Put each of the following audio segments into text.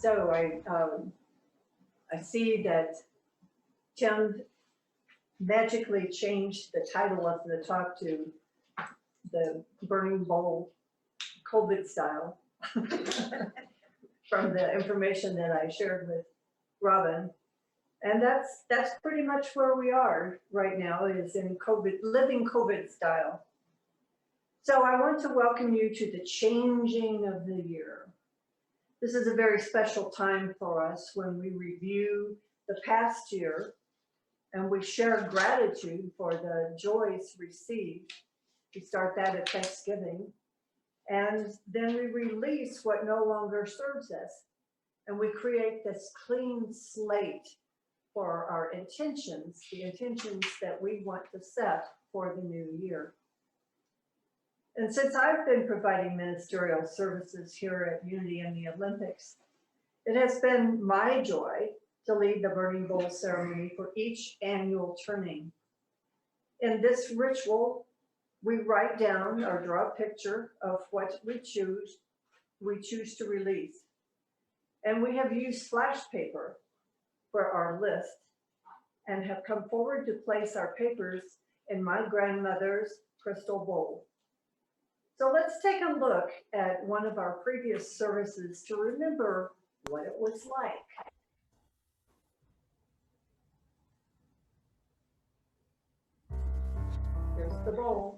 So I see that Tim magically changed the title of the talk to the Burning Bowl COVID style from the information that I shared with Robin. And that's pretty much where we are right now, is in COVID, living COVID style. So I want to welcome you to the changing of the year. This is a very special time for us when we review the past year and we share gratitude for the joys received. We start that at Thanksgiving. And then we release what no longer serves us. And we create this clean slate for our intentions, the intentions that we want to set for the new year. And since I've been providing ministerial services here at Unity and the Olympics, it has been my joy to lead the Burning Bowl ceremony for each annual turning. In this ritual, we write down or draw a picture of what we choose to release. And we have used flash paper for our list and have come forward to place our papers in my grandmother's crystal bowl. So let's take a look at one of our previous services to remember what it was like. Here's the bowl.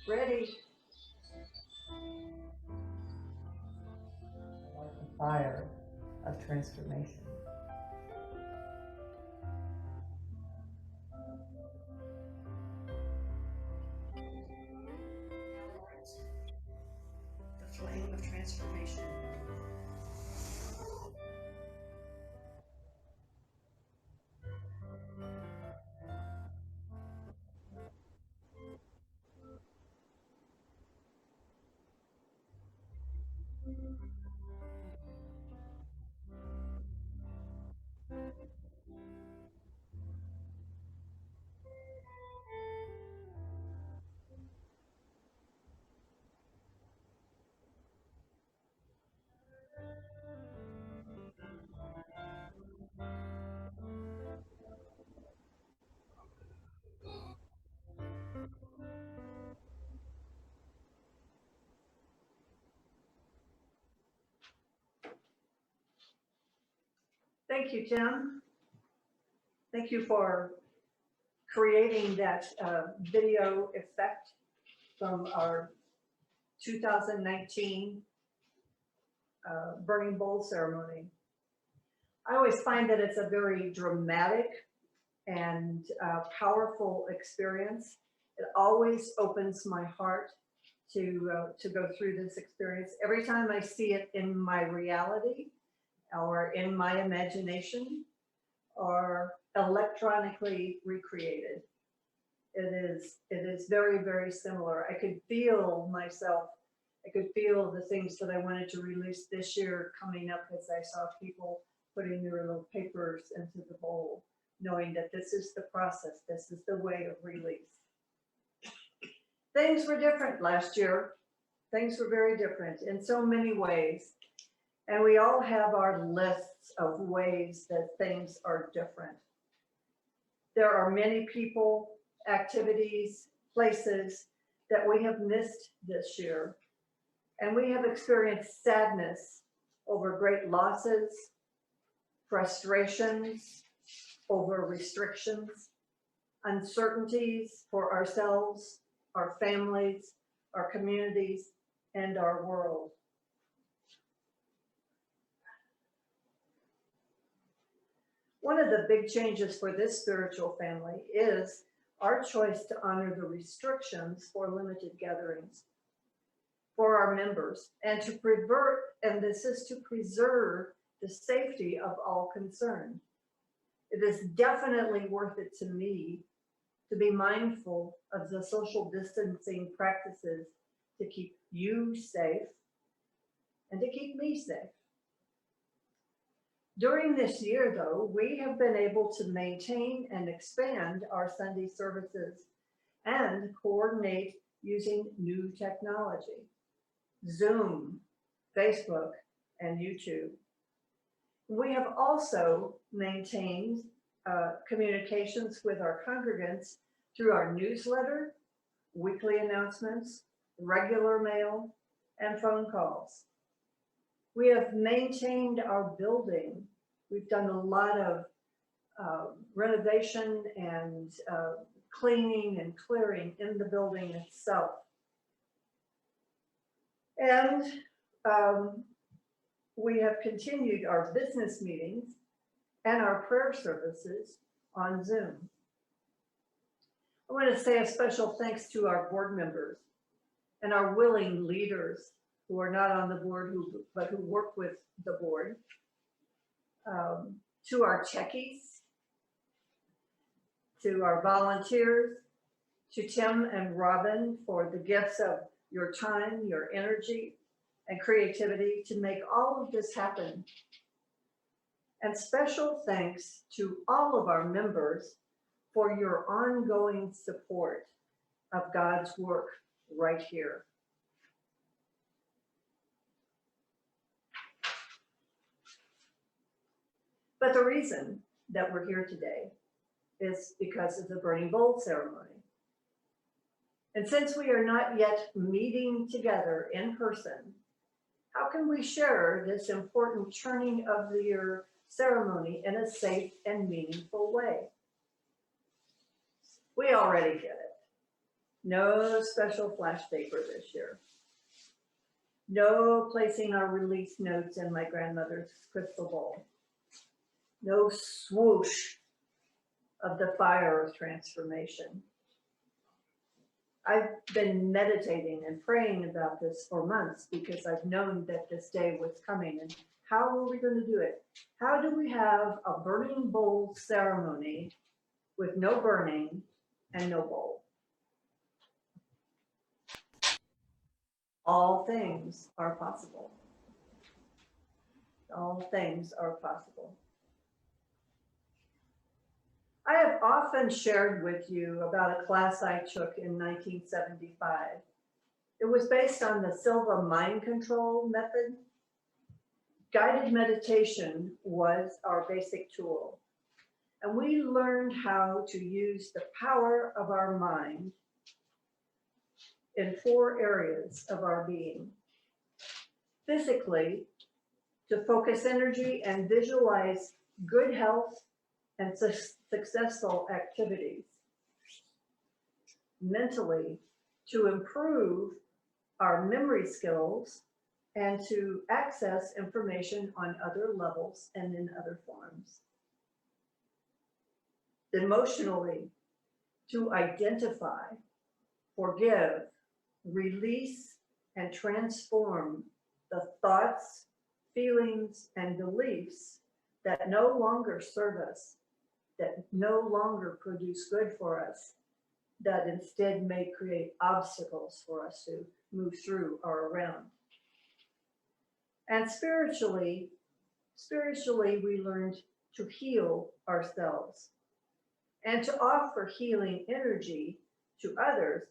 Ready. Like the fire of transformation. The flame of transformation. Thank you, Tim. Thank you for creating that video effect from our 2019 burning bowl ceremony. I always find that it's a very dramatic and powerful experience. It always opens my heart to go through this experience. Every time I see it in my reality or in my imagination or electronically recreated, it is very, very similar. I could feel myself. I could feel the things that I wanted to release this year coming up as I saw people putting their little papers into the bowl, knowing that this is the process, this is the way of release. Things were different last year. Things were very different in so many ways. And we all have our lists of ways that things are different. There are many people, activities, places that we have missed this year. And we have experienced sadness over great losses, frustrations over restrictions, uncertainties for ourselves, our families, our communities, and our world. One of the big changes for this spiritual family is our choice to honor the restrictions for limited gatherings for our members and to this is to preserve the safety of all concerned. It is definitely worth it to me to be mindful of the social distancing practices to keep you safe and to keep me safe. During this year, though, we have been able to maintain and expand our Sunday services and coordinate using new technology, Zoom, Facebook, and YouTube. We have also maintained communications with our congregants through our newsletter, weekly announcements, regular mail, and phone calls. We have maintained our building. We've done a lot of renovation and cleaning and clearing in the building itself. And we have continued our business meetings and our prayer services on Zoom. I want to say a special thanks to our board members and our willing leaders who are not on the board, but who work with the board, to our techies, to our volunteers, to Tim and Robin for the gifts of your time, your energy, and creativity to make all of this happen. And special thanks to all of our members for your ongoing support of God's work right here. But the reason that we're here today is because of the burning bowl ceremony. And since we are not yet meeting together in person, how can we share this important turning of the year ceremony in a safe and meaningful way? We already get it. No special flash paper this year. No placing our release notes in my grandmother's crystal bowl. No swoosh of the fire of transformation. I've been meditating and praying about this for months because I've known that this day was coming. And how are we going to do it? How do we have a burning bowl ceremony with no burning and no bowl? All things are possible. All things are possible. I have often shared with you about a class I took in 1975. It was based on the Silva mind control method. Guided meditation was our basic tool. And we learned how to use the power of our mind in 4 areas of our being. Physically, to focus energy and visualize good health, and successful activities. Mentally, to improve our memory skills and to access information on other levels and in other forms. Emotionally, to identify, forgive, release, and transform the thoughts, feelings, and beliefs that no longer serve us, that no longer produce good for us, that instead may create obstacles for us to move through or around. And spiritually, we learned to heal ourselves and to offer healing energy to others,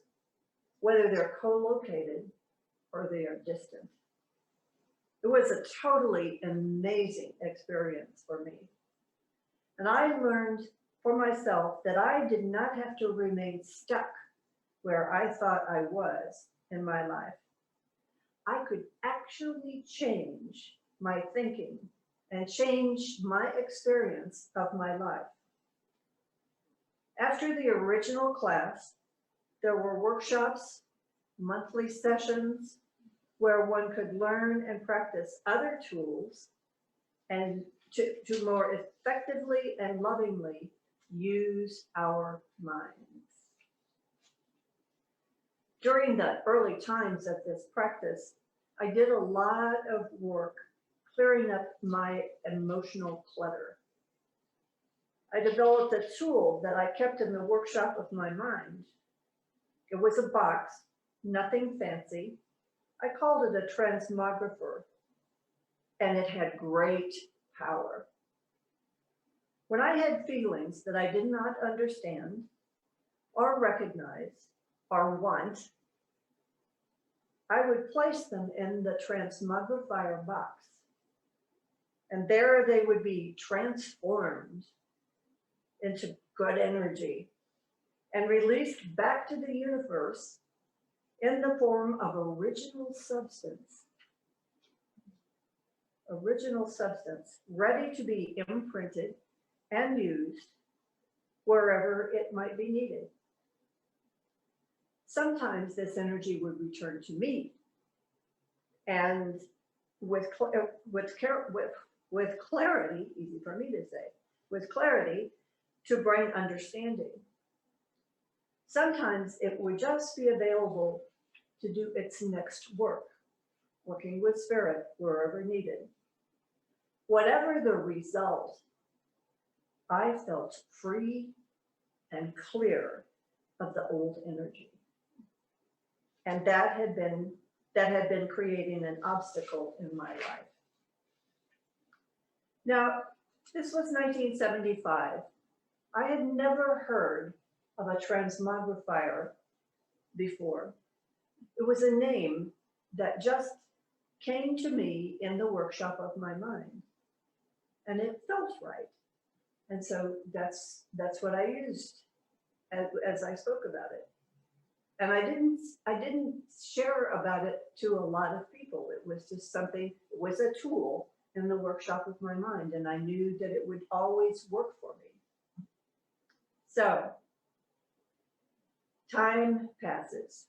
whether they're co-located or they are distant. It was a totally amazing experience for me. And I learned for myself that I did not have to remain stuck where I thought I was in my life. I could actually change my thinking and change my experience of my life. After the original class, there were workshops, monthly sessions, where one could learn and practice other tools and to more effectively and lovingly use our minds. During the early times of this practice, I did a lot of work clearing up my emotional clutter. I developed a tool that I kept in the workshop of my mind. It was a box, nothing fancy. I called it a transmographer, and it had great power. When I had feelings that I did not understand or recognize or want, I would place them in the transmogrifier box, and there they would be transformed into good energy and released back to the universe in the form of original substance, ready to be imprinted and used wherever it might be needed. Sometimes this energy would return to me, and with clarity, easy for me to say, with clarity to bring understanding. Sometimes it would just be available to do its next work, working with spirit wherever needed. Whatever the result, I felt free and clear of the old energy. And that had been creating an obstacle in my life. Now, this was 1975. I had never heard of a transmogrifier before. It was a name that just came to me in the workshop of my mind, and it felt right. And so that's what I used as I spoke about it. And I didn't share about it to a lot of people. It was just something, it was a tool in the workshop of my mind, and I knew that it would always work for me. So time passes,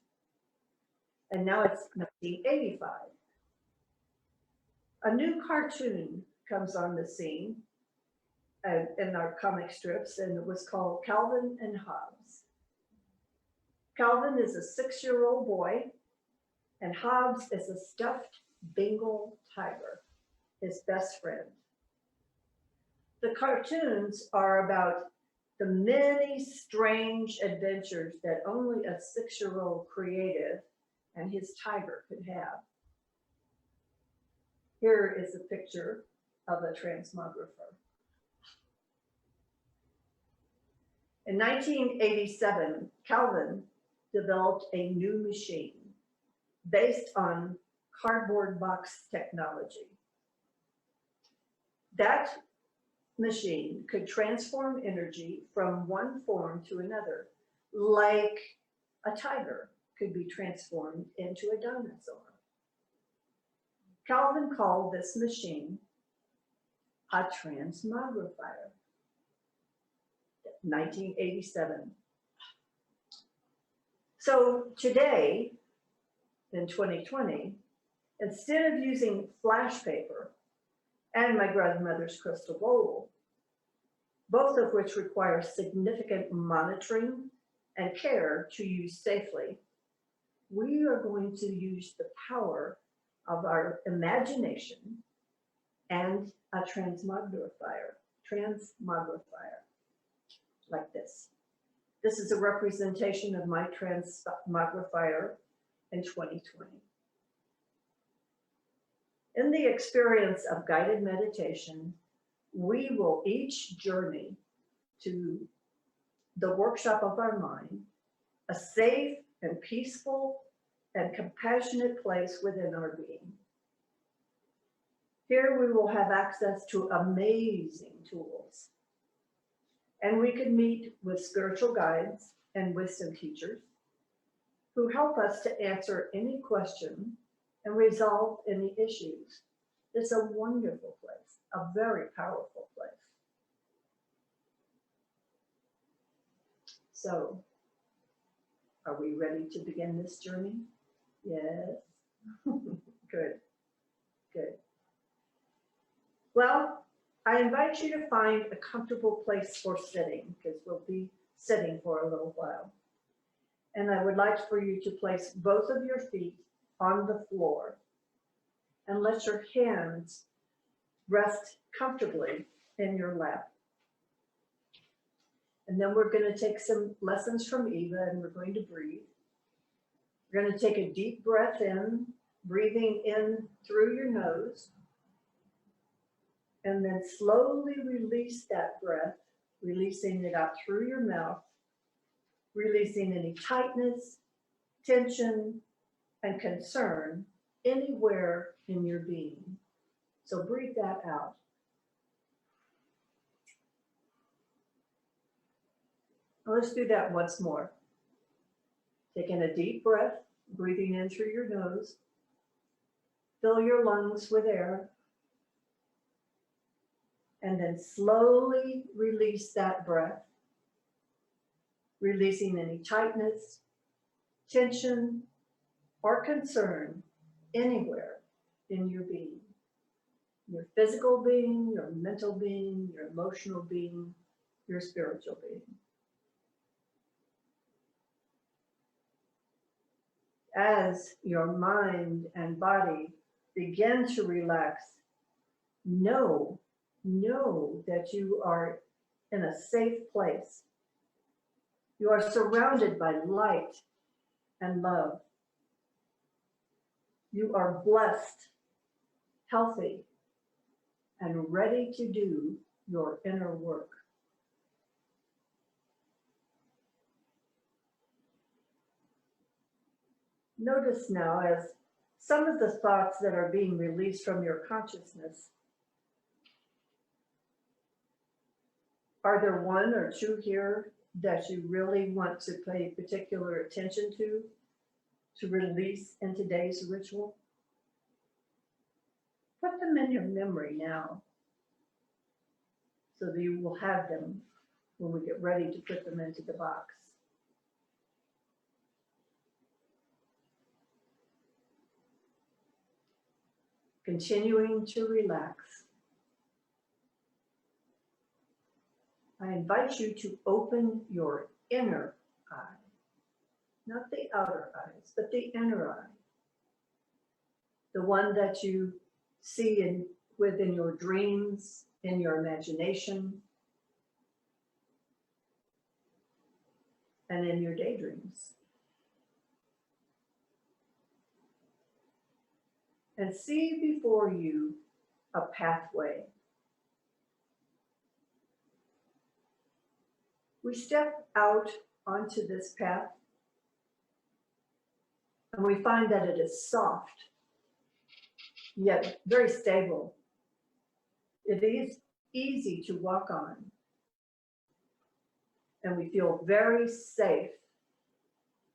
and now it's 1985. A new cartoon comes on the scene in our comic strips, and it was called Calvin and Hobbes. Calvin is a 6-year-old boy, and Hobbes is a stuffed Bengal tiger, his best friend. The cartoons are about the many strange adventures that only a 6-year-old creative and his tiger could have. Here is a picture of a transmographer. In 1987, Calvin developed a new machine based on cardboard box technology. That machine could transform energy from one form to another, like a tiger could be transformed into a dinosaur. Calvin called this machine a transmogrifier. 1987. So today, in 2020, instead of using flash paper and my grandmother's crystal bowl, both of which require significant monitoring and care to use safely, we are going to use the power of our imagination and a transmogrifier, like this. This is a representation of my transmogrifier in 2020. In the experience of guided meditation, we will each journey to the workshop of our mind, a safe and peaceful and compassionate place within our being. Here we will have access to amazing tools, and we can meet with spiritual guides and wisdom teachers who help us to answer any question and resolve any issues. It's a wonderful place, a very powerful place. So, are we ready to begin this journey? Yes. Good, good. Well, I invite you to find a comfortable place for sitting, because we'll be sitting for a little while. And I would like for you to place both of your feet on the floor and let your hands rest comfortably in your lap. And then we're going to take some lessons from Eva, and we're going to breathe. We're going to take a deep breath in, breathing in through your nose, and then slowly release that breath, releasing it out through your mouth, releasing any tightness, tension, and concern anywhere in your being. So breathe that out. Now let's do that once more. Taking a deep breath, breathing in through your nose. Fill your lungs with air. And then slowly release that breath, releasing any tightness, tension, or concern anywhere in your being. Your physical being, your mental being, your emotional being, your spiritual being. As your mind and body begin to relax, know that you are in a safe place. You are surrounded by light and love. You are blessed, healthy, and ready to do your inner work. Notice now as some of the thoughts that are being released from your consciousness, are there one or two here that you really want to pay particular attention to release in today's ritual? Put them in your memory now, so that you will have them when we get ready to put them into the box. Continuing to relax. I invite you to open your inner eye, not the outer eyes, but the inner eye. The one that you see within your dreams, in your imagination, and in your daydreams. And see before you a pathway. We step out onto this path and we find that it is soft, yet very stable. It is easy to walk on, and we feel very safe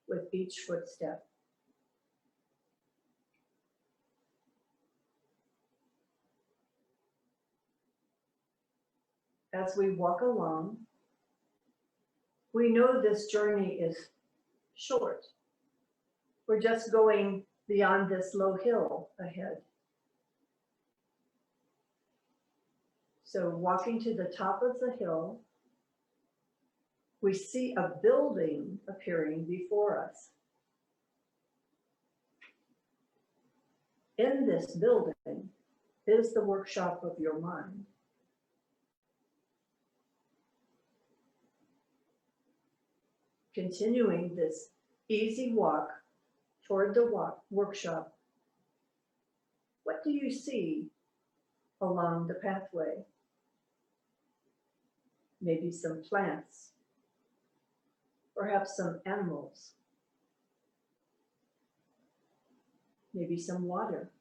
with each footstep. as we walk along, we know this journey is short. We're just going beyond this low hill ahead. So walking to the top of the hill, we see a building appearing before us. In this building is the workshop of your mind. Continuing this easy walk toward the workshop, what do you see along the pathway? Maybe some plants, perhaps some animals, maybe some water.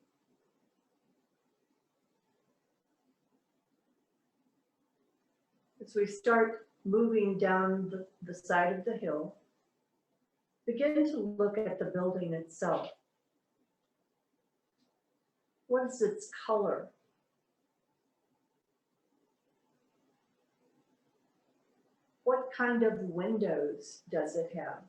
As we start moving down the side of the hill, begin to look at the building itself. What is its color? What kind of windows does it have?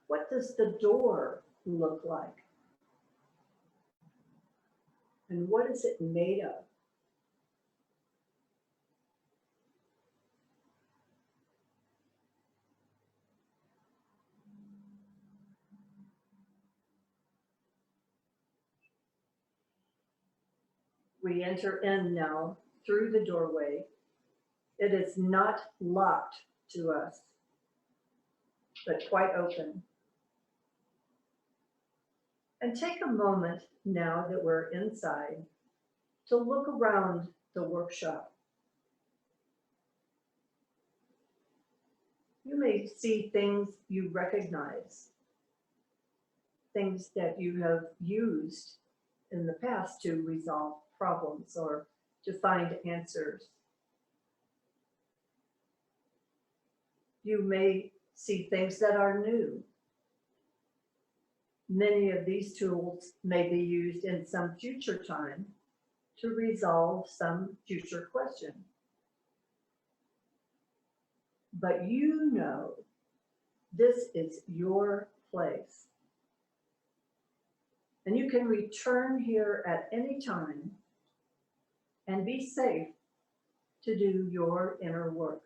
What does the door look like? And what is it made of? We enter in now through the doorway. It is not locked to us, but quite open. And take a moment now that we're inside to look around the workshop. You may see things you recognize, things that you have used in the past to resolve problems or to find answers. You may see things that are new. Many of these tools may be used in some future time to resolve some future question. But you know this is your place. And you can return here at any time and be safe to do your inner work.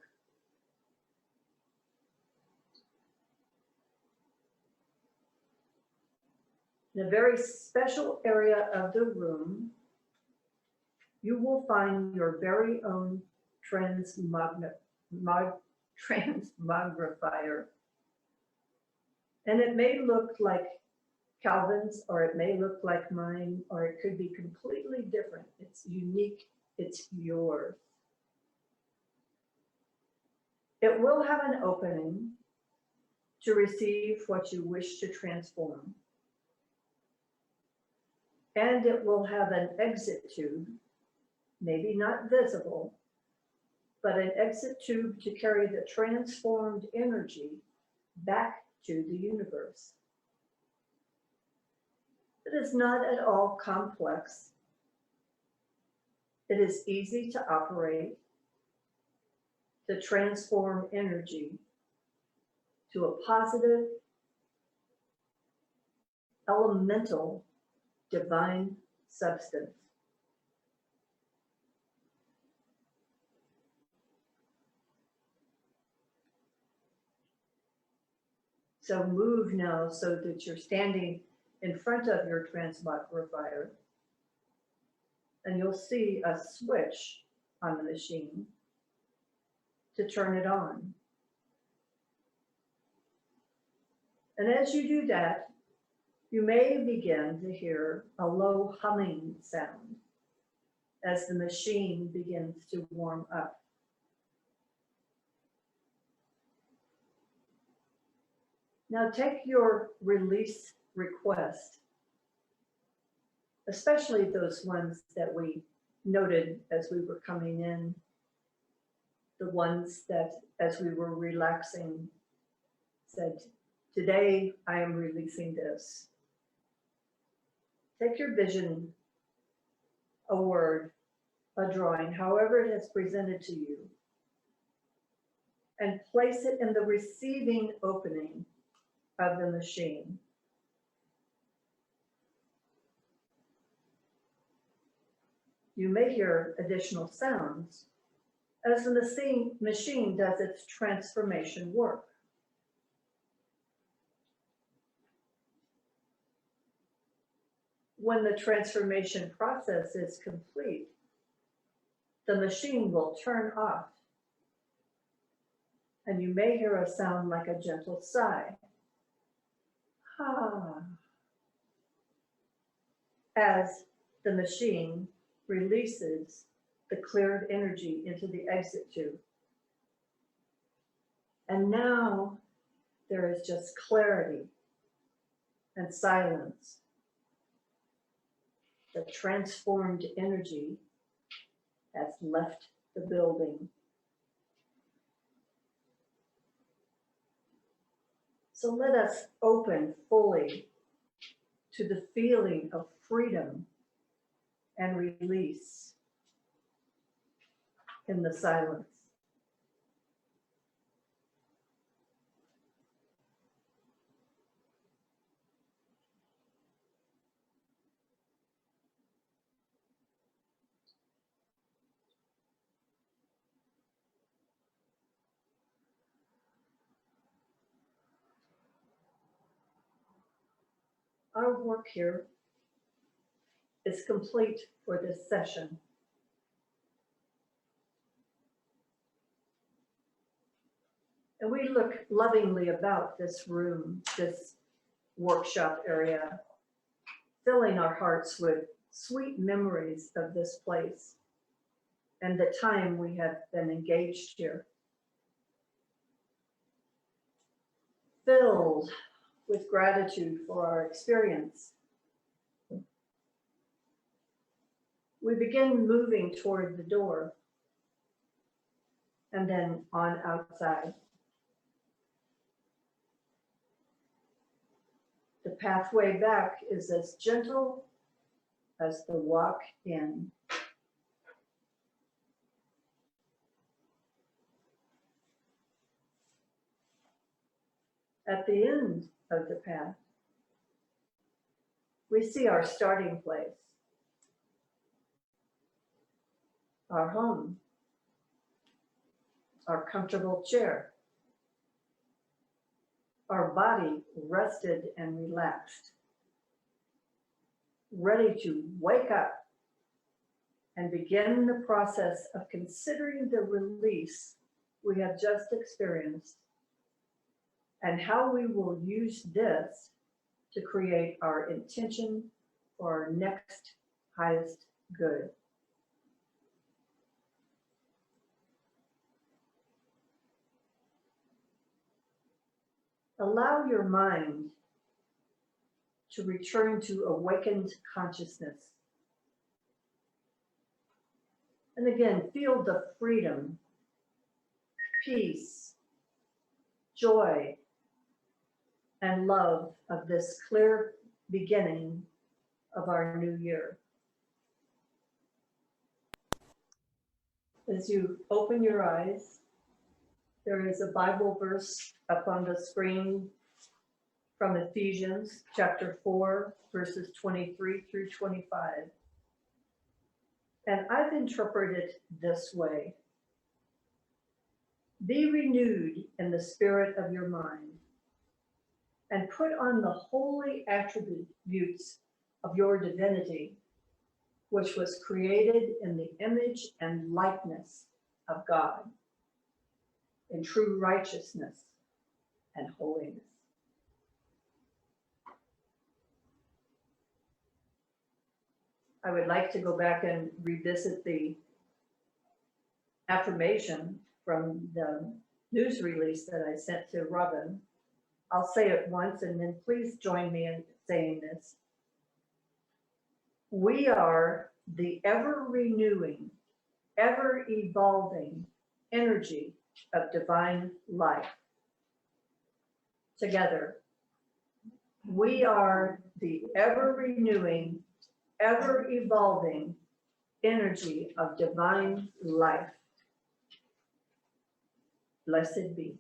In a very special area of the room, you will find your very own transmogrifier. And it may look like Calvin's, or it may look like mine, or it could be completely different. It's unique, it's yours. It will have an opening to receive what you wish to transform. And it will have an exit tube, maybe not visible, but an exit tube to carry the transformed energy back to the universe. It is not at all complex. It is easy to operate, to transform energy to a positive, elemental, divine substance. So move now so that you're standing in front of your transmogrifier, and you'll see a switch on the machine to turn it on. And as you do that, you may begin to hear a low humming sound as the machine begins to warm up. Now take your release request, especially those ones that we noted as we were coming in, the ones that as we were relaxing said, today I am releasing this. Take your vision a word, a drawing, however it has presented to you, and place it in the receiving opening of the machine. You may hear additional sounds as the machine does its transformation work. When the transformation process is complete, the machine will turn off, and you may hear a sound like a gentle sigh. Ah, as the machine releases the cleared energy into the exit tube. And now there is just clarity and silence. The transformed energy has left the building. So let us open fully to the feeling of freedom and release in the silence. Our work here is complete for this session. And we look lovingly about this room, this workshop area, filling our hearts with sweet memories of this place and the time we have been engaged here. Filled with gratitude for our experience, we begin moving toward the door and then on outside. The pathway back is as gentle as the walk in. At the end of the path, we see our starting place, our home, our comfortable chair, our body rested and relaxed, ready to wake up and begin the process of considering the release we have just experienced and how we will use this to create our intention for our next highest good. Allow your mind to return to awakened consciousness. And again, feel the freedom, peace, joy, and love of this clear beginning of our new year. As you open your eyes, there is a Bible verse up on the screen from Ephesians chapter 4, verses 23 through 25. And I've interpreted it this way. Be renewed in the spirit of your mind and put on the holy attributes of your divinity, which was created in the image and likeness of God, in true righteousness and holiness. I would like to go back and revisit the affirmation from the news release that I sent to Robin. I'll say it once and then please join me in saying this. We are the ever renewing, ever evolving energy of divine life. Together, we are the ever renewing, ever evolving energy of divine life. Blessed be.